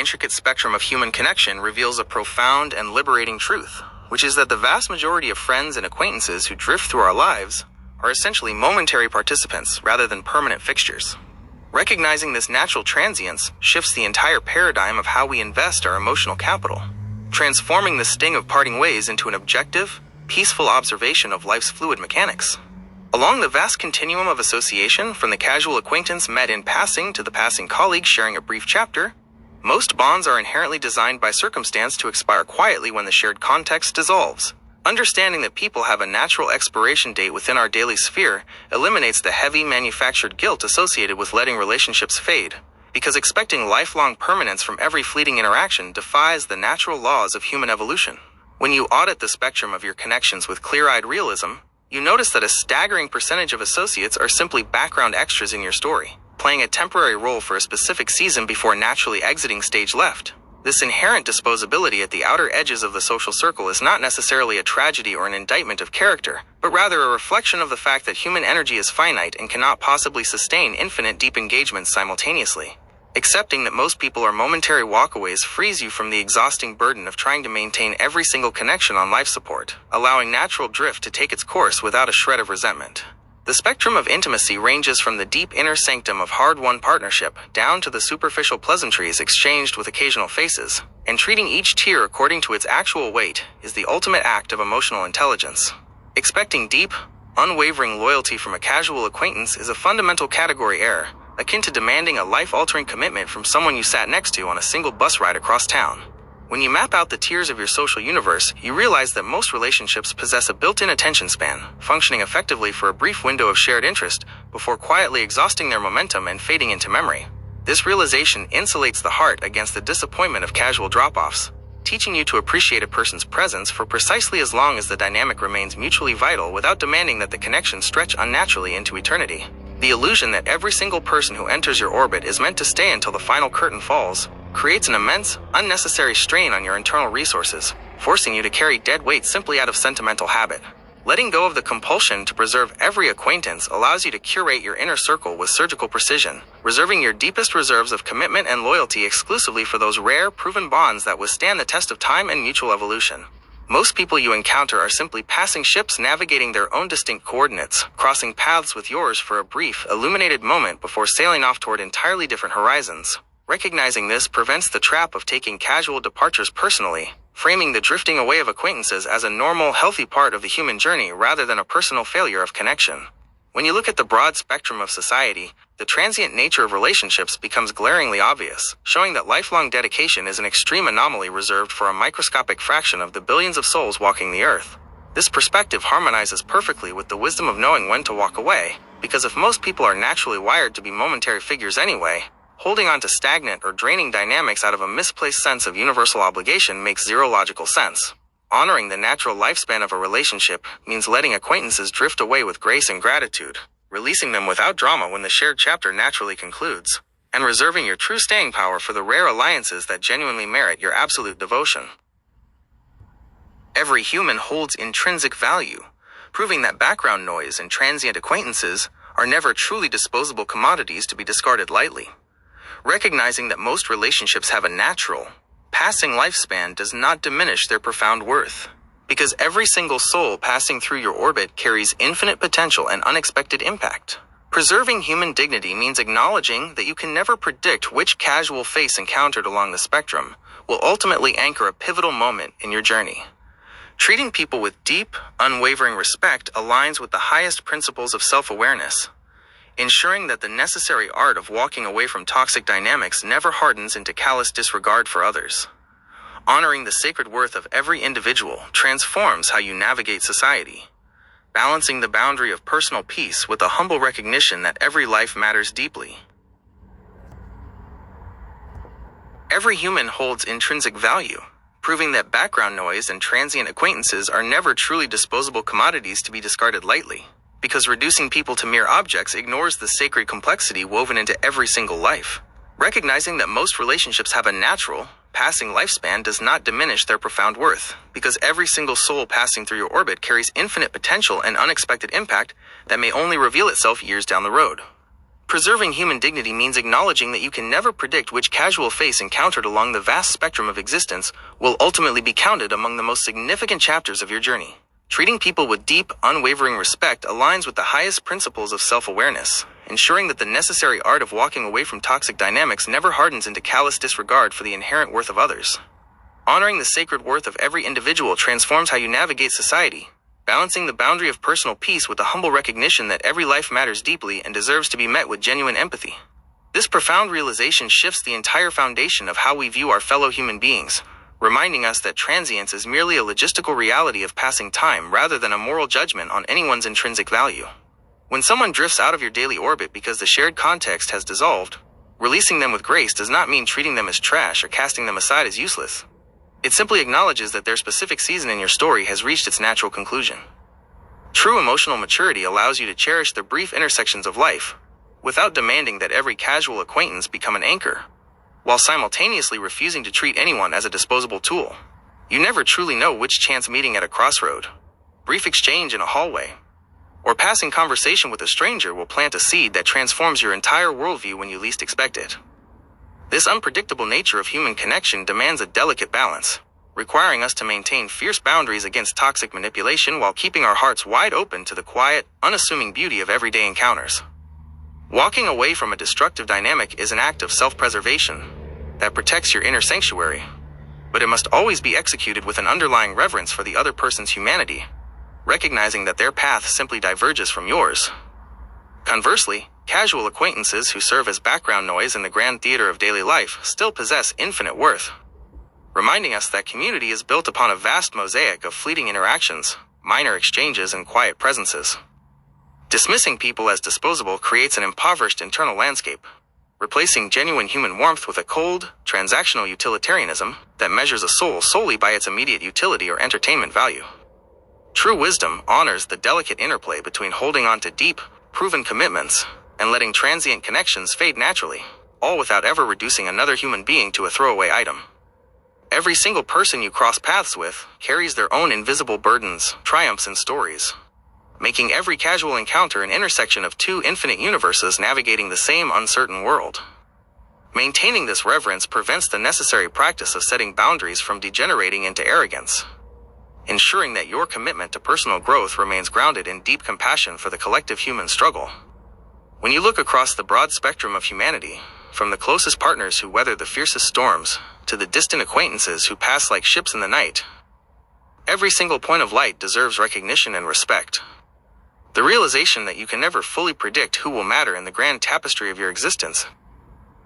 intricate spectrum of human connection reveals a profound and liberating truth, which is that the vast majority of friends and acquaintances who drift through our lives are essentially momentary participants rather than permanent fixtures. Recognizing this natural transience shifts the entire paradigm of how we invest our emotional capital, transforming the sting of parting ways into an objective, peaceful observation of life's fluid mechanics. Along the vast continuum of association, from the casual acquaintance met in passing to the passing colleague sharing a brief chapter, most bonds are inherently designed by circumstance to expire quietly when the shared context dissolves. Understanding that people have a natural expiration date within our daily sphere eliminates the heavy manufactured guilt associated with letting relationships fade, because expecting lifelong permanence from every fleeting interaction defies the natural laws of human evolution. When you audit the spectrum of your connections with clear-eyed realism, you notice that a staggering percentage of associates are simply background extras in your story, playing a temporary role for a specific season before naturally exiting stage left. This inherent disposability at the outer edges of the social circle is not necessarily a tragedy or an indictment of character, but rather a reflection of the fact that human energy is finite and cannot possibly sustain infinite deep engagements simultaneously. Accepting that most people are momentary walkaways frees you from the exhausting burden of trying to maintain every single connection on life support, allowing natural drift to take its course without a shred of resentment. The spectrum of intimacy ranges from the deep inner sanctum of hard-won partnership down to the superficial pleasantries exchanged with occasional faces, and treating each tier according to its actual weight is the ultimate act of emotional intelligence. Expecting deep, unwavering loyalty from a casual acquaintance is a fundamental category error, akin to demanding a life-altering commitment from someone you sat next to on a single bus ride across town. When you map out the tiers of your social universe, you realize that most relationships possess a built-in attention span, functioning effectively for a brief window of shared interest before quietly exhausting their momentum and fading into memory. This realization insulates the heart against the disappointment of casual drop-offs, teaching you to appreciate a person's presence for precisely as long as the dynamic remains mutually vital without demanding that the connection stretch unnaturally into eternity. The illusion that every single person who enters your orbit is meant to stay until the final curtain falls creates an immense, unnecessary strain on your internal resources, forcing you to carry dead weight simply out of sentimental habit. Letting go of the compulsion to preserve every acquaintance allows you to curate your inner circle with surgical precision, reserving your deepest reserves of commitment and loyalty exclusively for those rare, proven bonds that withstand the test of time and mutual evolution. Most people you encounter are simply passing ships navigating their own distinct coordinates, crossing paths with yours for a brief, illuminated moment before sailing off toward entirely different horizons. Recognizing this prevents the trap of taking casual departures personally, framing the drifting away of acquaintances as a normal, healthy part of the human journey rather than a personal failure of connection. When you look at the broad spectrum of society, the transient nature of relationships becomes glaringly obvious, showing that lifelong dedication is an extreme anomaly reserved for a microscopic fraction of the billions of souls walking the earth. This perspective harmonizes perfectly with the wisdom of knowing when to walk away, because if most people are naturally wired to be momentary figures anyway, holding on to stagnant or draining dynamics out of a misplaced sense of universal obligation makes zero logical sense. Honoring the natural lifespan of a relationship means letting acquaintances drift away with grace and gratitude, releasing them without drama when the shared chapter naturally concludes, and reserving your true staying power for the rare alliances that genuinely merit your absolute devotion. Every human holds intrinsic value, proving that background noise and transient acquaintances are never truly disposable commodities to be discarded lightly. Recognizing that most relationships have a natural, passing lifespan does not diminish their profound worth, because every single soul passing through your orbit carries infinite potential and unexpected impact. Preserving human dignity means acknowledging that you can never predict which casual face encountered along the spectrum will ultimately anchor a pivotal moment in your journey. Treating people with deep, unwavering respect aligns with the highest principles of self-awareness, ensuring that the necessary art of walking away from toxic dynamics never hardens into callous disregard for others. Honoring the sacred worth of every individual transforms how you navigate society, balancing the boundary of personal peace with a humble recognition that every life matters deeply. Every human holds intrinsic value, proving that background noise and transient acquaintances are never truly disposable commodities to be discarded lightly, because reducing people to mere objects ignores the sacred complexity woven into every single life. Recognizing that most relationships have a natural, passing lifespan does not diminish their profound worth, because every single soul passing through your orbit carries infinite potential and unexpected impact that may only reveal itself years down the road. Preserving human dignity means acknowledging that you can never predict which casual face encountered along the vast spectrum of existence will ultimately be counted among the most significant chapters of your journey. Treating people with deep, unwavering respect aligns with the highest principles of self-awareness, ensuring that the necessary art of walking away from toxic dynamics never hardens into callous disregard for the inherent worth of others. Honoring the sacred worth of every individual transforms how you navigate society, balancing the boundary of personal peace with the humble recognition that every life matters deeply and deserves to be met with genuine empathy. This profound realization shifts the entire foundation of how we view our fellow human beings, reminding us that transience is merely a logistical reality of passing time rather than a moral judgment on anyone's intrinsic value. When someone drifts out of your daily orbit because the shared context has dissolved, releasing them with grace does not mean treating them as trash or casting them aside as useless. It simply acknowledges that their specific season in your story has reached its natural conclusion. True emotional maturity allows you to cherish the brief intersections of life, without demanding that every casual acquaintance become an anchor, while simultaneously refusing to treat anyone as a disposable tool. You never truly know which chance meeting at a crossroad, brief exchange in a hallway, or passing conversation with a stranger will plant a seed that transforms your entire worldview when you least expect it. This unpredictable nature of human connection demands a delicate balance, requiring us to maintain fierce boundaries against toxic manipulation while keeping our hearts wide open to the quiet, unassuming beauty of everyday encounters. Walking away from a destructive dynamic is an act of self-preservation that protects your inner sanctuary, but it must always be executed with an underlying reverence for the other person's humanity, recognizing that their path simply diverges from yours. Conversely, casual acquaintances who serve as background noise in the grand theater of daily life still possess infinite worth, reminding us that community is built upon a vast mosaic of fleeting interactions, minor exchanges, and quiet presences. Dismissing people as disposable creates an impoverished internal landscape, replacing genuine human warmth with a cold, transactional utilitarianism that measures a soul solely by its immediate utility or entertainment value. True wisdom honors the delicate interplay between holding on to deep, proven commitments and letting transient connections fade naturally, all without ever reducing another human being to a throwaway item. Every single person you cross paths with carries their own invisible burdens, triumphs, and stories, making every casual encounter an intersection of two infinite universes navigating the same uncertain world. Maintaining this reverence prevents the necessary practice of setting boundaries from degenerating into arrogance, ensuring that your commitment to personal growth remains grounded in deep compassion for the collective human struggle. When you look across the broad spectrum of humanity, from the closest partners who weather the fiercest storms to the distant acquaintances who pass like ships in the night, every single point of light deserves recognition and respect. The realization that you can never fully predict who will matter in the grand tapestry of your existence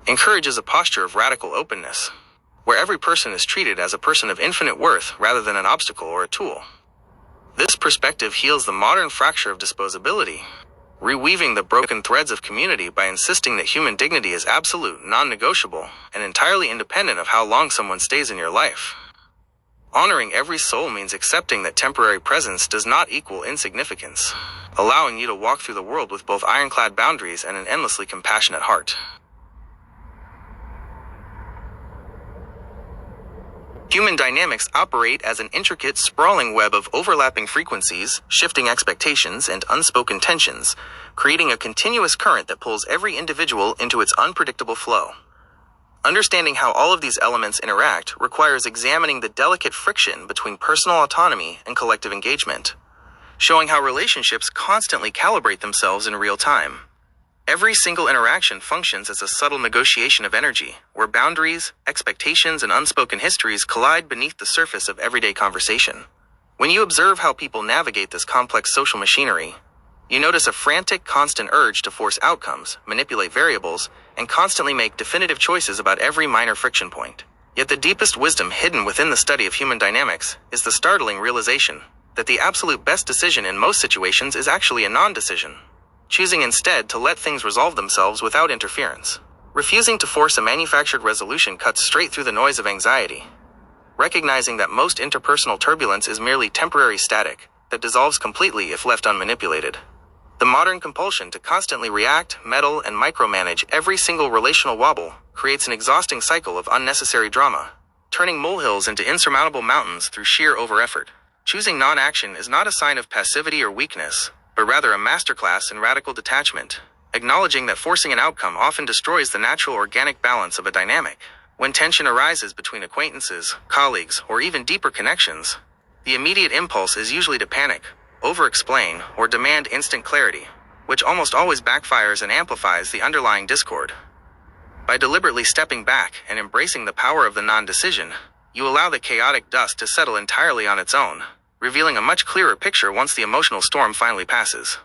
encourages a posture of radical openness, where every person is treated as a person of infinite worth rather than an obstacle or a tool. This perspective heals the modern fracture of disposability, reweaving the broken threads of community by insisting that human dignity is absolute, non-negotiable, and entirely independent of how long someone stays in your life. Honoring every soul means accepting that temporary presence does not equal insignificance, allowing you to walk through the world with both ironclad boundaries and an endlessly compassionate heart. Human dynamics operate as an intricate, sprawling web of overlapping frequencies, shifting expectations, and unspoken tensions, creating a continuous current that pulls every individual into its unpredictable flow. Understanding how all of these elements interact requires examining the delicate friction between personal autonomy and collective engagement, showing how relationships constantly calibrate themselves in real time. Every single interaction functions as a subtle negotiation of energy, where boundaries, expectations, and unspoken histories collide beneath the surface of everyday conversation. When you observe how people navigate this complex social machinery, you notice a frantic, constant urge to force outcomes, manipulate variables, and constantly make definitive choices about every minor friction point. Yet the deepest wisdom hidden within the study of human dynamics is the startling realization that the absolute best decision in most situations is actually a non-decision, choosing instead to let things resolve themselves without interference. Refusing to force a manufactured resolution cuts straight through the noise of anxiety, recognizing that most interpersonal turbulence is merely temporary static that dissolves completely if left unmanipulated. The modern compulsion to constantly react, meddle, and micromanage every single relational wobble creates an exhausting cycle of unnecessary drama, turning molehills into insurmountable mountains through sheer overeffort. Choosing non-action is not a sign of passivity or weakness, but rather a masterclass in radical detachment, acknowledging that forcing an outcome often destroys the natural organic balance of a dynamic. When tension arises between acquaintances, colleagues, or even deeper connections, the immediate impulse is usually to panic, over-explain, or demand instant clarity, which almost always backfires and amplifies the underlying discord. By deliberately stepping back and embracing the power of the non-decision, you allow the chaotic dust to settle entirely on its own, revealing a much clearer picture once the emotional storm finally passes.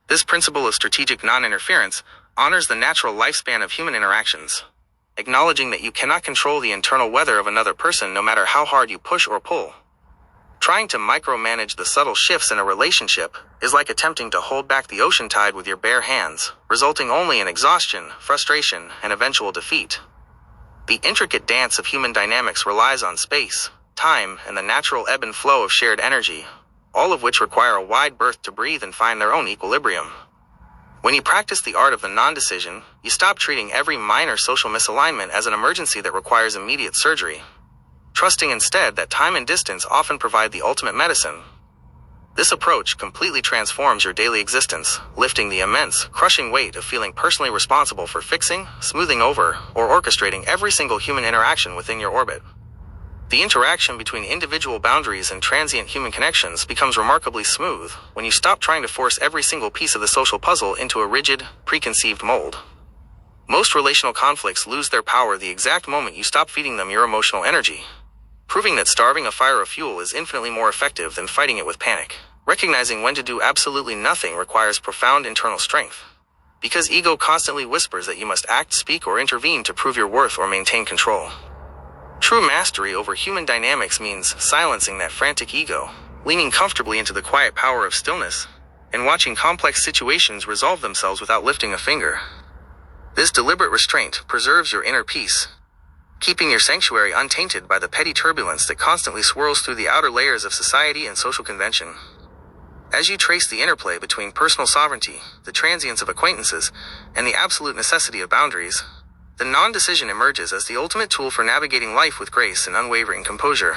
This principle of strategic non-interference honors the natural lifespan of human interactions, acknowledging that you cannot control the internal weather of another person no matter how hard you push or pull. Trying to micromanage the subtle shifts in a relationship is like attempting to hold back the ocean tide with your bare hands, resulting only in exhaustion, frustration, and eventual defeat. The intricate dance of human dynamics relies on space, time, and the natural ebb and flow of shared energy, all of which require a wide berth to breathe and find their own equilibrium. When you practice the art of the non-decision, you stop treating every minor social misalignment as an emergency that requires immediate surgery, trusting instead that time and distance often provide the ultimate medicine. This approach completely transforms your daily existence, lifting the immense, crushing weight of feeling personally responsible for fixing, smoothing over, or orchestrating every single human interaction within your orbit. The interaction between individual boundaries and transient human connections becomes remarkably smooth when you stop trying to force every single piece of the social puzzle into a rigid, preconceived mold. Most relational conflicts lose their power the exact moment you stop feeding them your emotional energy, proving that starving a fire of fuel is infinitely more effective than fighting it with panic. Recognizing when to do absolutely nothing requires profound internal strength, because ego constantly whispers that you must act, speak, or intervene to prove your worth or maintain control. True mastery over human dynamics means silencing that frantic ego, leaning comfortably into the quiet power of stillness, and watching complex situations resolve themselves without lifting a finger. This deliberate restraint preserves your inner peace, keeping your sanctuary untainted by the petty turbulence that constantly swirls through the outer layers of society and social convention. As you trace the interplay between personal sovereignty, the transience of acquaintances, and the absolute necessity of boundaries, the non-decision emerges as the ultimate tool for navigating life with grace and unwavering composure.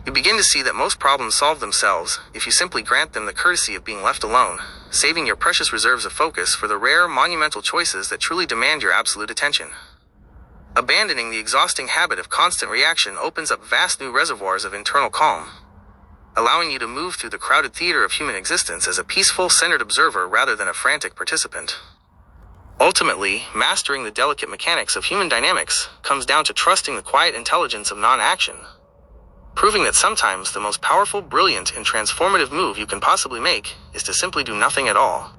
You begin to see that most problems solve themselves if you simply grant them the courtesy of being left alone, saving your precious reserves of focus for the rare, monumental choices that truly demand your absolute attention. Abandoning the exhausting habit of constant reaction opens up vast new reservoirs of internal calm, allowing you to move through the crowded theater of human existence as a peaceful, centered observer rather than a frantic participant. Ultimately, mastering the delicate mechanics of human dynamics comes down to trusting the quiet intelligence of non-action, proving that sometimes the most powerful, brilliant, and transformative move you can possibly make is to simply do nothing at all.